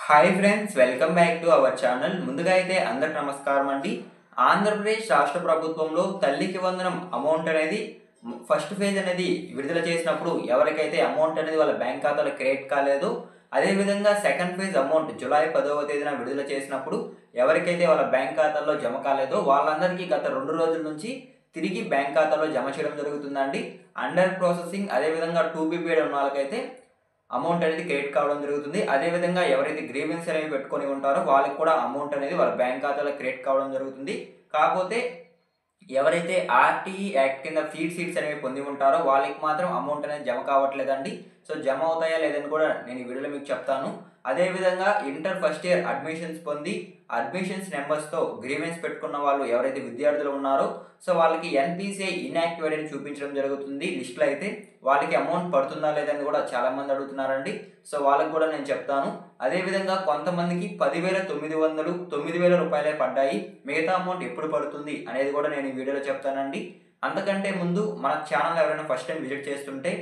Hi friends, welcome back to our channel. ముందుగా అయితే అందరికి నమస్కారం అండి. ఆంధ్రప్రదేశ్ రాష్ట్ర ప్రభుత్వంలో తల్లికి వందనం అమౌంట్ అనేది ఫస్ట్ ఫేజ్ అనేది విడుదల చేసినప్పుడు ఎవరికైతే అమౌంట్ అనేది వాళ్ళ బ్యాంక్ ఖాతాలో క్రెడిట్ కాలేదో, అదేవిధంగా సెకండ్ ఫేజ్ అమౌంట్ జూలై 10వ తేదీన విడుదల చేసినప్పుడు ఎవరికైతే వాళ్ళ బ్యాంక్ ఖాతాల్లో జమ కాలేదో వాళ్ళందరికీ గత 2 రోజుల నుంచి తిరిగి బ్యాంక్ ఖాతాలో జమ చేయడం జరుగుతుందండి. అండర్ ప్రాసెసింగ్ అదేవిధంగా 2B పేడ్ ఉన్న వాళ్ళకైతే అమౌంట్ అనేది క్రెడిట్ కావడం జరుగుతుంది. అదేవిధంగా ఎవరైతే గ్రీవెన్స్ అనేవి పెట్టుకొని ఉంటారో వాళ్ళకి కూడా అమౌంట్ అనేది వాళ్ళ బ్యాంక్ ఖాతాలో క్రెడిట్ కావడం జరుగుతుంది. కాకపోతే ఎవరైతే ఆర్టీఈ యాక్ట్ కింద ఫీడ్ సీట్స్ అనేవి పొంది ఉంటారో వాళ్ళకి మాత్రం అమౌంట్ అనేది జమ కావట్లేదండి. సో జమ అవుతాయా లేదని కూడా నేను ఈ వీడియోలో మీకు చెప్తాను. అదేవిధంగా ఇంటర్ ఫస్ట్ ఇయర్ అడ్మిషన్స్ పొంది అడ్మిషన్స్ నెంబర్స్తో గ్రీవెన్స్ పెట్టుకున్న వాళ్ళు ఎవరైతే విద్యార్థులు ఉన్నారో సో వాళ్ళకి ఎన్పిసిఐ ఇన్యాక్టివేట్ అని చూపించడం జరుగుతుంది లిస్టులో. అయితే వాళ్ళకి అమౌంట్ పడుతుందా లేదని కూడా చాలామంది అడుగుతున్నారండి. సో వాళ్ళకి కూడా నేను చెప్తాను. అదేవిధంగా కొంతమందికి 10,900 9,000 రూపాయలే పడ్డాయి. మిగతా అమౌంట్ ఎప్పుడు పడుతుంది అనేది కూడా నేను ఈ వీడియోలో చెప్తానండి. అంతకంటే ముందు మన ఛానల్ ఎవరైనా ఫస్ట్ టైం విజిట్ చేస్తుంటే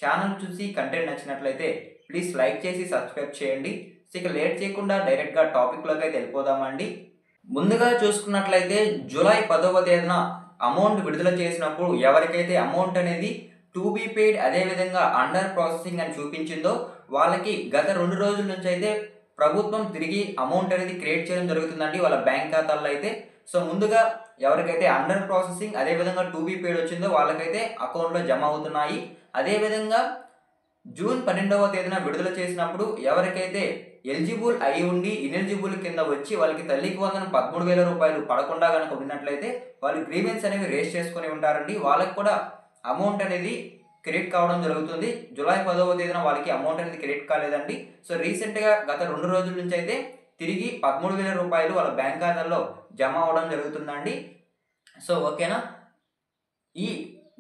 ఛానల్ చూసి కంటెంట్ నచ్చినట్లయితే ప్లీజ్ లైక్ చేసి సబ్స్క్రైబ్ చేయండి. ఇక లేట్ చేయకుండా డైరెక్ట్గా టాపిక్లోకి అయితే వెళ్ళిపోదామండి. ముందుగా చూసుకున్నట్లయితే జూలై 10వ తేదీన అమౌంట్ విడుదల చేసినప్పుడు ఎవరికైతే అమౌంట్ అనేది 2B పేడ్ అదేవిధంగా అండర్ ప్రాసెసింగ్ అని చూపించిందో వాళ్ళకి గత 2 రోజుల నుంచి అయితే ప్రభుత్వం తిరిగి అమౌంట్ అనేది క్రియేట్ చేయడం జరుగుతుందండి వాళ్ళ బ్యాంక్ ఖాతాల్లో అయితే. సో ముందుగా ఎవరికైతే అండర్ ప్రాసెసింగ్ అదేవిధంగా 2B పేడ్ వచ్చిందో వాళ్ళకైతే అకౌంట్లో జమ అవుతున్నాయి. అదేవిధంగా జూన్ 12వ తేదీన విడుదల చేసినప్పుడు ఎవరికైతే ఎలిజిబుల్ అయి ఉండి ఇనెలిజిబుల్ కింద వచ్చి వాళ్ళకి తల్లికి వందనం 13,000 రూపాయలు పడకుండా కనుక ఉన్నట్లయితే వాళ్ళు గ్రీవెన్స్ అనేవి రేస్ చేసుకొని ఉంటారండి. వాళ్ళకి కూడా అమౌంట్ అనేది క్రెడిట్ కావడం జరుగుతుంది. జూలై 10వ తేదీన వాళ్ళకి అమౌంట్ అనేది క్రెడిట్ కాలేదండి. సో రీసెంట్గా గత 2 రోజుల నుంచి అయితే తిరిగి 13,000 రూపాయలు వాళ్ళ బ్యాంక్ ఖాతాల్లో జమ అవడం జరుగుతుందండి. సో ఓకేనా, ఈ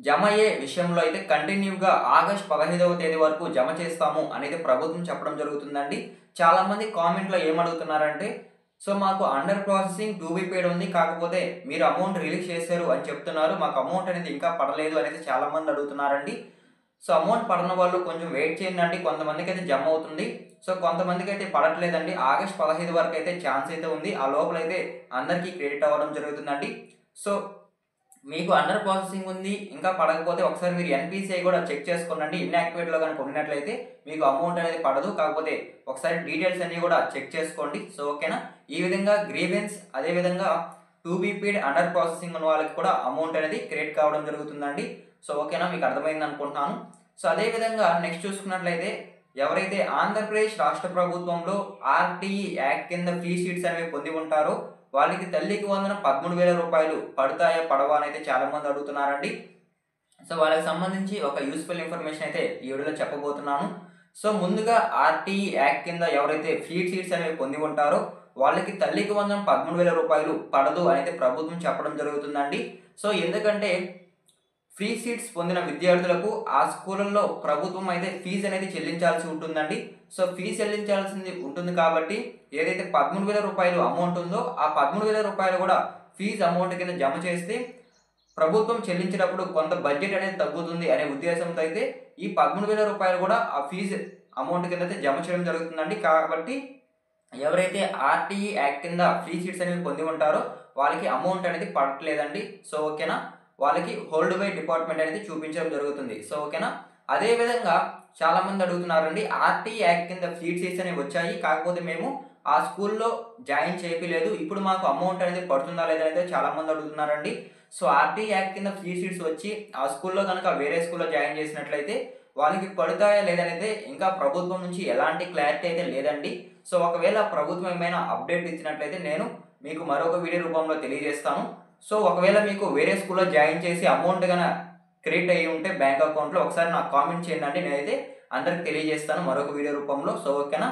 జమ అయ్యే విషయంలో అయితే కంటిన్యూగా ఆగస్ట్ 15వ తేదీ వరకు జమ చేస్తాము అనేది ప్రభుత్వం చెప్పడం జరుగుతుందండి. చాలామంది కామెంట్లో ఏమడుగుతున్నారంటే సో మాకు అండర్ ప్రాసెసింగ్ 2B పేడ్ ఉంది, కాకపోతే మీరు అమౌంట్ రిలీజ్ చేశారు అని చెప్తున్నారు, మాకు అమౌంట్ అనేది ఇంకా పడలేదు అనేది చాలామంది అడుగుతున్నారండి. సో అమౌంట్ పడిన వాళ్ళు కొంచెం వెయిట్ చేయండి అండి. కొంతమందికి అయితే జమ అవుతుంది, సో కొంతమందికి అయితే పడట్లేదండి. ఆగస్ట్ 15 వరకు అయితే ఛాన్స్ అయితే ఉంది. ఆ లోపల అయితే అందరికీ క్రెడిట్ అవ్వడం జరుగుతుందండి. సో మీకు అండర్ ప్రాసెసింగ్ ఉంది ఇంకా పడకపోతే ఒకసారి మీరు ఎన్పిసిఐ కూడా చెక్ చేసుకోండి. ఇన్యాక్టివేట్లో కనుక ఉన్నట్లయితే మీకు అమౌంట్ అనేది పడదు, కాకపోతే ఒకసారి డీటెయిల్స్ అన్ని కూడా చెక్ చేసుకోండి. సో ఓకేనా, ఈ విధంగా గ్రీవెన్స్ అదేవిధంగా 2B పేడ్ అండర్ ప్రాసెసింగ్ ఉన్న వాళ్ళకి కూడా అమౌంట్ అనేది క్రియేట్ కావడం జరుగుతుందండి. సో ఓకేనా, మీకు అర్థమైంది అనుకుంటున్నాను. సో అదేవిధంగా నెక్స్ట్ చూసుకున్నట్లయితే ఎవరైతే ఆంధ్రప్రదేశ్ రాష్ట్ర ప్రభుత్వంలో ఆర్టీఈ యాక్ట్ కింద ఫ్రీ సీట్స్ అనేవి పొంది ఉంటారో వాళ్ళకి తల్లికి వందనం 13,000 రూపాయలు పడతాయా పడవా అని అయితే చాలామంది అడుగుతున్నారండి. సో వాళ్ళకి సంబంధించి ఒక యూస్ఫుల్ ఇన్ఫర్మేషన్ అయితే ఈ వీడియోలో చెప్పబోతున్నాను. సో ముందుగా ఆర్టీఈ యాక్ట్ కింద ఎవరైతే ఫ్రీ సీట్స్ అనేవి పొంది ఉంటారో వాళ్ళకి తల్లికి వందనం 13,000 రూపాయలు పడదు అనేది ప్రభుత్వం చెప్పడం జరుగుతుందండి. సో ఎందుకంటే ఫ్రీ సీట్స్ పొందిన విద్యార్థులకు ఆ స్కూళ్ళల్లో ప్రభుత్వం అయితే ఫీజు అనేది చెల్లించాల్సి ఉంటుందండి. సో ఫీజు చెల్లించాల్సింది ఉంటుంది కాబట్టి ఏదైతే 13,000 రూపాయలు అమౌంట్ ఉందో ఆ 13,000 రూపాయలు కూడా ఫీజు అమౌంట్ కింద జమ చేస్తే ప్రభుత్వం చెల్లించేటప్పుడు కొంత బడ్జెట్ అనేది తగ్గుతుంది అనే ఉద్దేశంతో అయితే ఈ 13,000 రూపాయలు కూడా ఆ ఫీజు అమౌంట్ కింద అయితే జమ చేయడం జరుగుతుందండి. కాబట్టి ఎవరైతే ఆర్టీఈ యాక్ట్ కింద ఫ్రీ సీట్స్ అనేవి పొంది ఉంటారో వాళ్ళకి అమౌంట్ అనేది పడట్లేదండి. సో ఓకేనా, వాళ్ళకి హోల్డ్ బై డిపార్ట్మెంట్ అనేది చూపించడం జరుగుతుంది. సో ఓకేనా, అదేవిధంగా చాలామంది అడుగుతున్నారండి ఆర్టీఈ యాక్ట్ కింద ఫ్రీ సీట్స్ అనేవి వచ్చాయి, కాకపోతే మేము ఆ స్కూల్లో జాయిన్ చేయలేదు, ఇప్పుడు మాకు అమౌంట్ అనేది పడుతుందా లేదా అయితే చాలామంది అడుగుతున్నారండి. సో ఆర్టీఈ యాక్ట్ కింద ఫ్రీ సీట్స్ వచ్చి ఆ స్కూల్లో కనుక వేరే స్కూల్లో జాయిన్ చేసినట్లయితే వాళ్ళకి పడతాయా లేదనైతే ఇంకా ప్రభుత్వం నుంచి ఎలాంటి క్లారిటీ అయితే లేదండి. సో ఒకవేళ ప్రభుత్వం ఏమైనా అప్డేట్ ఇచ్చినట్లయితే నేను మీకు మరొక వీడియో రూపంలో తెలియజేస్తాను. సో ఒకవేళ మీకు వేరే స్కూల్లో జాయిన్ చేసి అమౌంట్ కనుక క్రెడిట్ అయ్యి ఉంటే బ్యాంక్ అకౌంట్లో ఒకసారి నాకు కామెంట్ చేయండి అండి, నేనైతే అందరికి తెలియజేస్తాను మరొక వీడియో రూపంలో. సో ఓకేనా,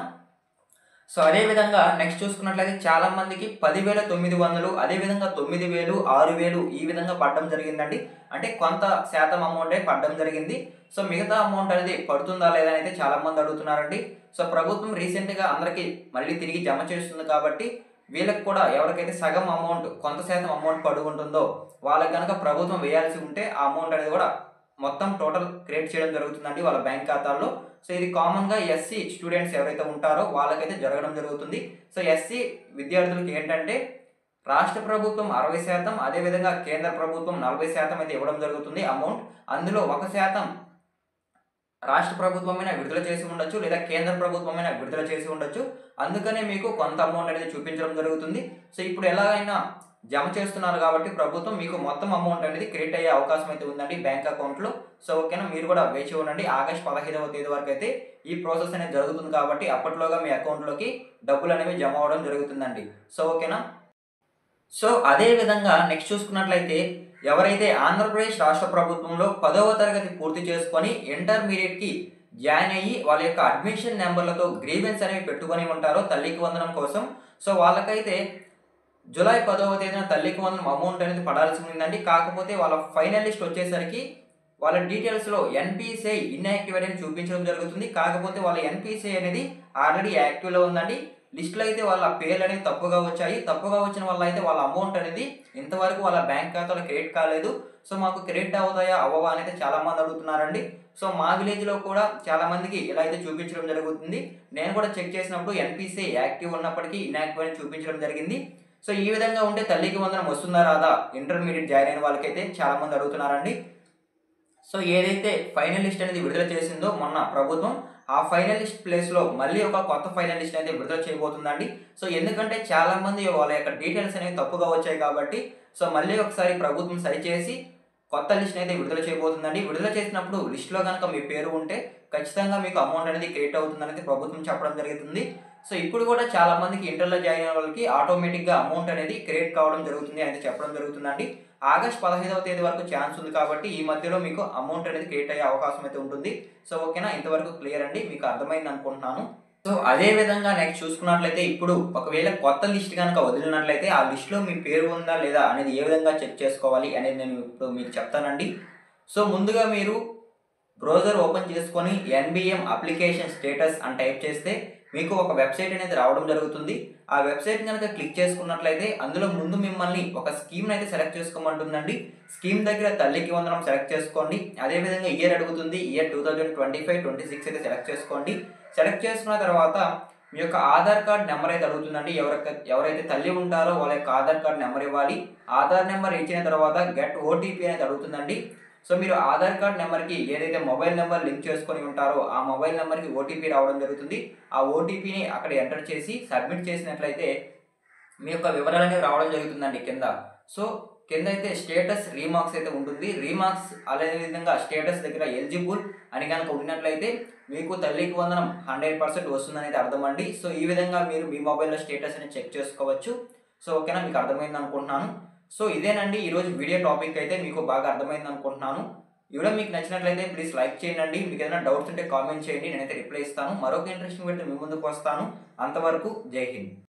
సో అదేవిధంగా నెక్స్ట్ చూసుకున్నట్లయితే చాలామందికి 10,900 అదేవిధంగా 9,000 6,000 ఈ విధంగా పడడం జరిగిందండి. అంటే కొంత శాతం అమౌంటే పడడం జరిగింది. సో మిగతా అమౌంట్ అనేది పడుతుందా లేదా అయితే చాలామంది అడుగుతున్నారండి. సో ప్రభుత్వం రీసెంట్గా అందరికీ మళ్ళీ తిరిగి జమ చేస్తుంది కాబట్టి వీళ్ళకి కూడా ఎవరికైతే సగం అమౌంట్ కొంత శాతం అమౌంట్ పడుకుంటుందో వాళ్ళకి కనుక ప్రభుత్వం వేయాల్సి ఉంటే ఆ అమౌంట్ అనేది కూడా మొత్తం టోటల్ క్రియేట్ చేయడం జరుగుతుందండి వాళ్ళ బ్యాంక్ ఖాతాల్లో. సో ఇది కామన్గా ఎస్సీ స్టూడెంట్స్ ఎవరైతే ఉంటారో వాళ్ళకైతే జరగడం జరుగుతుంది. సో ఎస్సీ విద్యార్థులకి ఏంటంటే రాష్ట్ర ప్రభుత్వం 60%, అదేవిధంగా కేంద్ర ప్రభుత్వం 40% అయితే ఇవ్వడం జరుగుతుంది అమౌంట్. అందులో 1% రాష్ట్ర ప్రభుత్వమైనా విడుదల చేసి ఉండొచ్చు, లేదా కేంద్ర ప్రభుత్వమైనా విడుదల చేసి ఉండొచ్చు. అందుకనే మీకు కొంత అమౌంట్ అనేది చూపించడం జరుగుతుంది. సో ఇప్పుడు ఎలాగైనా జమ చేస్తున్నారు కాబట్టి ప్రభుత్వం మీకు మొత్తం అమౌంట్ అనేది క్రెడిట్ అయ్యే అవకాశం అయితే ఉందండి బ్యాంక్ అకౌంట్లో. సో ఓకేనా, మీరు కూడా వేచి ఉండండి. ఆగస్ట్ 15వ తేదీ వరకు అయితే ఈ ప్రాసెస్ అనేది జరుగుతుంది కాబట్టి అప్పట్లోగా మీ అకౌంట్లోకి డబ్బులు అనేవి జమ అవ్వడం జరుగుతుందండి. సో ఓకేనా. సో అదే విధంగా నెక్స్ట్ చూసుకున్నట్లయితే ఎవరైతే ఆంధ్రప్రదేశ్ రాష్ట్ర ప్రభుత్వంలో 10వ తరగతి పూర్తి చేసుకొని ఇంటర్మీడియట్కి జాయిన్ అయ్యి వాళ్ళ యొక్క అడ్మిషన్ నెంబర్లతో గ్రీవెన్స్ అనేవి పెట్టుకొని ఉంటారో తల్లికి వందనం కోసం, సో వాళ్ళకైతే జూలై 10వ తేదీన తల్లికి వందనం అమౌంట్ అనేది పడాల్సి ఉందండి. కాకపోతే వాళ్ళ ఫైనల్ లిస్ట్ వచ్చేసరికి వాళ్ళ డీటెయిల్స్లో ఎన్పిసిఐ ఇన్యాక్టివేట్ అని చూపించడం జరుగుతుంది. కాకపోతే వాళ్ళ ఎన్పిసిఐ అనేది ఆల్రెడీ యాక్టివ్లో ఉందండి. లిస్టులో అయితే వాళ్ళ పేర్లు అనేది తప్పుగా వచ్చాయి. తప్పుగా వచ్చిన వల్ల అయితే వాళ్ళ అమౌంట్ అనేది ఇంతవరకు వాళ్ళ బ్యాంక్ ఖాతాలో క్రెడిట్ కాలేదు. సో మాకు క్రెడిట్ అవుతాయా అవ్వవా అని అయితే చాలామంది అడుగుతున్నారండి. సో మా విలేజ్లో కూడా చాలామందికి ఇలా అయితే చూపించడం జరుగుతుంది. నేను కూడా చెక్ చేసినప్పుడు ఎన్పిసిఐ యాక్టివ్ ఉన్నప్పటికీ ఇన్యాక్టివ్ అని చూపించడం జరిగింది. సో ఈ విధంగా ఉంటే తల్లికి వందనం వస్తుందా రాదా ఇంటర్మీడియట్ జాయిన్ అయిన వాళ్ళకైతే చాలామంది అడుగుతున్నారండి. సో ఏదైతే ఫైనల్ లిస్ట్ అనేది విడుదల చేసిందో మొన్న ప్రభుత్వం, ఆ ఫైనల్ లిస్ట్ ప్లేస్లో మళ్ళీ ఒక కొత్త ఫైనల్ లిస్ట్ అయితే విడుదల చేయబోతుందండి. సో ఎందుకంటే చాలామంది వాళ్ళ యొక్క డీటెయిల్స్ అనేవి తప్పుగా వచ్చాయి కాబట్టి సో మళ్ళీ ఒకసారి ప్రభుత్వం సరిచేసి కొత్త లిస్ట్ అయితే విడుదల చేయబోతుందండి. విడుదల చేసినప్పుడు లిస్టులో కనుక మీ పేరు ఉంటే ఖచ్చితంగా మీకు అమౌంట్ అనేది క్రియేట్ అవుతుందనేది ప్రభుత్వం చెప్పడం జరుగుతుంది. సో ఇప్పుడు కూడా చాలా మందికి ఇంటర్లో జాయిన్ అయిన వాళ్ళకి ఆటోమేటిక్గా అమౌంట్ అనేది క్రియేట్ కావడం జరుగుతుంది అనేది చెప్పడం జరుగుతుందండి. ఆగస్ట్ 15వ తేదీ వరకు ఛాన్స్ ఉంది కాబట్టి ఈ మధ్యలో మీకు అమౌంట్ అనేది క్రియేట్ అయ్యే అవకాశం అయితే ఉంటుంది. సో ఓకేనా, ఇంతవరకు క్లియర్ అండి, మీకు అర్థమైంది అనుకుంటున్నాను. సో అదే విధంగా నెక్స్ట్ చూసుకున్నట్లయితే ఇప్పుడు ఒకవేళ కొత్త లిస్ట్ కనుక వదిలినట్లయితే ఆ లిస్ట్లో మీ పేరు ఉందా లేదా అనేది ఏ విధంగా చెక్ చేసుకోవాలి అనేది నేను ఇప్పుడు మీకు చెప్తానండి. సో ముందుగా మీరు బ్రౌజర్ ఓపెన్ చేసుకొని ఎన్బిఎం అప్లికేషన్ స్టేటస్ అని టైప్ చేస్తే మీకు ఒక వెబ్సైట్ అనేది రావడం జరుగుతుంది. ఆ వెబ్సైట్ కనుక క్లిక్ చేసుకున్నట్లయితే అందులో ముందు మిమ్మల్ని ఒక స్కీమ్ని అయితే సెలెక్ట్ చేసుకోమంటుందండి. స్కీమ్ దగ్గర తల్లికి వందనం సెలెక్ట్ చేసుకోండి. అదేవిధంగా ఇయర్ అడుగుతుంది, ఇయర్ 2025-26 అయితే సెలెక్ట్ చేసుకోండి. సెలెక్ట్ చేసుకున్న తర్వాత మీ యొక్క ఆధార్ కార్డ్ నెంబర్ అయితే అడుగుతుందండి. ఎవరైతే తల్లి ఉంటారో వాళ్ళ యొక్క ఆధార్ కార్డ్ నెంబర్ ఇవ్వాలి. ఆధార్ నెంబర్ ఇచ్చిన తర్వాత గెట్ ఓటీపీ అనేది అడుగుతుందండి. సో మీరు ఆధార్ కార్డ్ నెంబర్కి ఏదైతే మొబైల్ నెంబర్ లింక్ చేసుకొని ఉంటారో ఆ మొబైల్ నెంబర్కి ఓటీపీ రావడం జరుగుతుంది. ఆ ఓటీపీని అక్కడ ఎంటర్ చేసి సబ్మిట్ చేసినట్లయితే మీ యొక్క వివరాలు అనేవి రావడం జరుగుతుందండి కింద. సో కింద అయితే స్టేటస్ రీమార్క్స్ అయితే ఉంటుంది. రీమార్క్స్ అదేవిధంగా స్టేటస్ దగ్గర ఎలిజిబుల్ అని కనుక ఉన్నట్లయితే మీకు తల్లికి వందనం 100% వస్తుందనేది అర్థం అండి. సో ఈ విధంగా మీరు మీ మొబైల్లో స్టేటస్ అని చెక్ చేసుకోవచ్చు. సో ఓకేనా, మీకు అర్థమైంది అనుకుంటున్నాను. సో ఇదేనండి ఈరోజు వీడియో టాపిక్ అయితే మీకు బాగా అర్థమైంది అనుకుంటున్నాను. ఈ వీడియో మీకు నచ్చినట్లయితే ప్లీజ్ లైక్ చేయండి. మీకు ఏదైనా డౌట్స్ ఉంటే కామెంట్ చేయండి, నేనైతే రిప్లై ఇస్తాను. మరొక ఇంట్రెస్టింగ్ వీడియో మీ ముందుకు వస్తాను. అంతవరకు జై హింద్.